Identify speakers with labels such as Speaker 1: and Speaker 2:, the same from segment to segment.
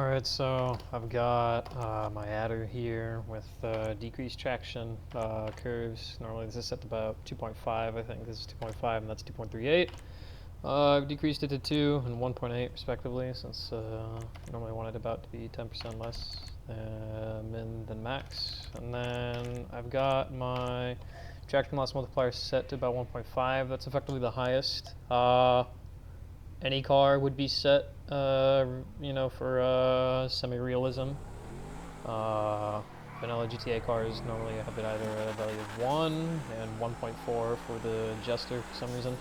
Speaker 1: Alright, so I've got my adder here with decreased traction curves. Normally this is set to about 2.5, I think this is 2.5 and that's 2.38. I've decreased it to 2 and 1.8 respectively, since normally I want it about to be 10% less min than max. And then I've got my traction loss multiplier set to about 1.5. That's effectively the highest. Any car would be set, for semi-realism. Vanilla GTA cars normally have it either at a value of 1 and 1.4 for the Jester for some reason.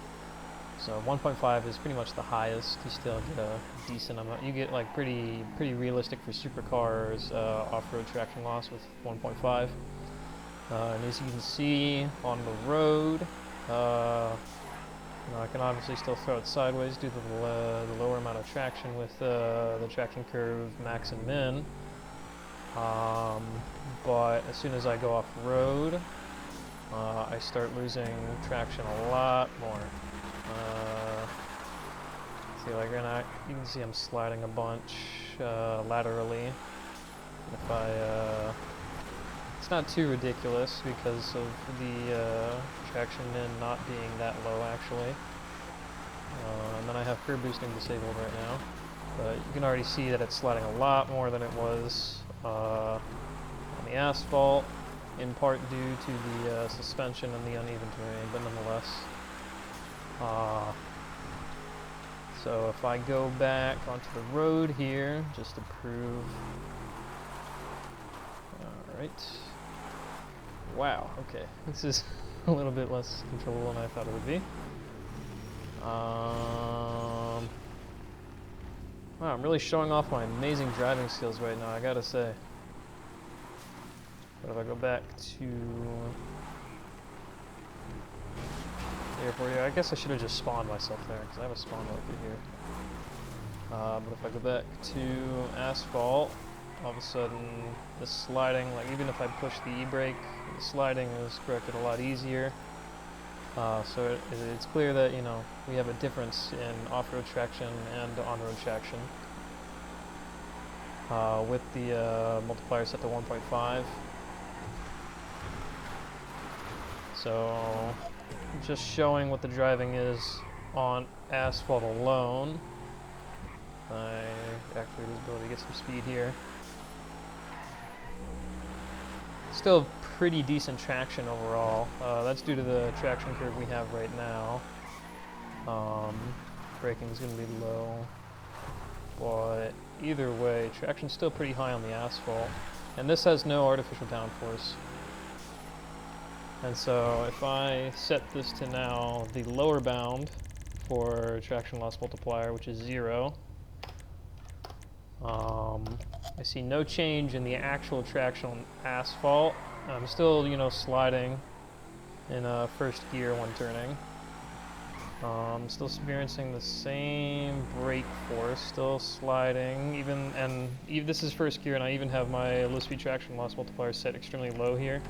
Speaker 1: So 1.5 is pretty much the highest. You still get a decent amount. You get like pretty realistic for supercars off-road traction loss with 1.5. And as you can see on the road, I can obviously still throw it sideways due to the lower amount of traction with the traction curve max and min. But as soon as I go off-road, I start losing traction a lot more. See, like right now, you can see I'm sliding a bunch laterally. If I, it's not too ridiculous because of the traction min not being that low actually. And then I have curb boosting disabled right now, but you can already see that it's sliding a lot more than it was on the asphalt, in part due to the suspension and the uneven terrain, but nonetheless. So if I go back onto the road here, just to prove. Alright. Wow, okay. This is a little bit less controllable than I thought it would be. Wow, I'm really showing off my amazing driving skills right now, I gotta say. But if I go back to the airport here, I guess I should have just spawned myself there, because I have a spawn marker here. But if I go back to asphalt, all of a sudden the sliding, like even if I push the e-brake, the sliding is corrected a lot easier. So it's clear that, we have a difference in off-road traction and on-road traction with the multiplier set to 1.5. So just showing what the driving is on asphalt alone. I actually was able to get some speed here. Still pretty decent traction overall. That's due to the traction curve we have right now. Braking is going to be low, but either way, traction's still pretty high on the asphalt, and this has no artificial downforce. And so if I set this to now the lower bound for traction loss multiplier, which is 0, I see no change in the actual traction on asphalt. I'm still, sliding in first gear when turning. Still experiencing the same brake force, still sliding, and this is first gear, and I even have my low speed traction loss multiplier set extremely low here.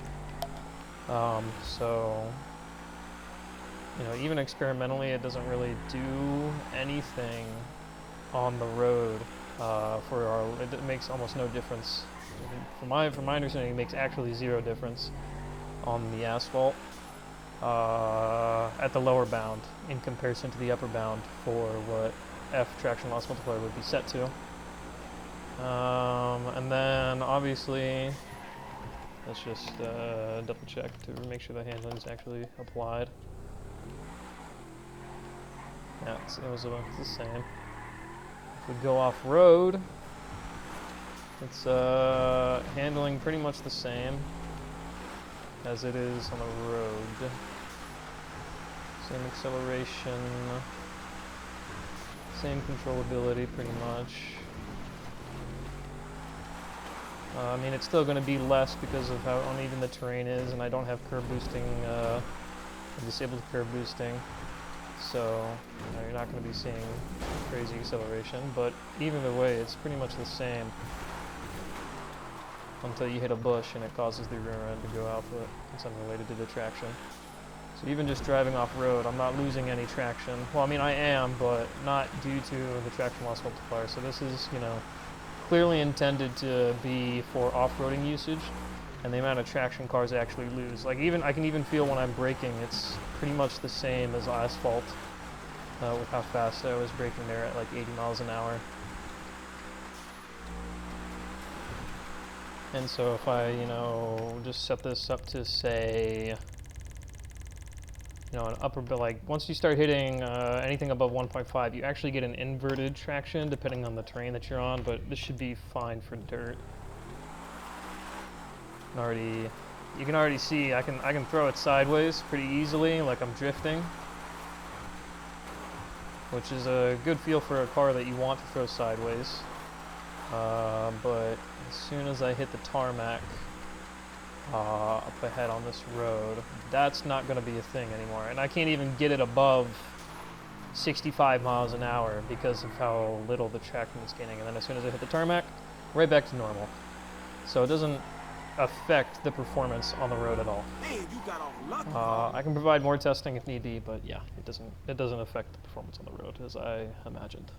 Speaker 1: So, even experimentally, it doesn't really do anything on the road. It makes almost no difference. From my understanding, it makes actually 0 difference on the asphalt at the lower bound in comparison to the upper bound for what F traction loss multiplier would be set to. And then obviously, let's just double check to make sure the handling is actually applied. Yeah, it was the same. If we go off-road, it's handling pretty much the same as it is on the road. Same acceleration, same controllability pretty much. I mean, it's still going to be less because of how uneven the terrain is, and I don't have curb boosting, disabled curb boosting. So, you're not going to be seeing crazy acceleration, but either way, it's pretty much the same until you hit a bush and it causes the rear end to go out, but it's unrelated to the traction. So even just driving off-road, I'm not losing any traction. Well, I mean, I am, but not due to the traction loss multiplier. So this is, clearly intended to be for off-roading usage, and the amount of traction cars actually lose. Like I can even feel when I'm braking, it's pretty much the same as asphalt with how fast I was braking there at like 80 miles an hour. And so if I, just set this up to say, an upper, but like once you start hitting anything above 1.5, you actually get an inverted traction depending on the terrain that you're on, but this should be fine for dirt. You can already see I can throw it sideways pretty easily, like I'm drifting, which is a good feel for a car that you want to throw sideways. But as soon as I hit the tarmac up ahead on this road, that's not going to be a thing anymore. And I can't even get it above 65 miles an hour because of how little the traction is gaining. And then as soon as I hit the tarmac, right back to normal. So it doesn't affect the performance on the road at all. I can provide more testing if need be, but yeah, it doesn't affect the performance on the road as I imagined.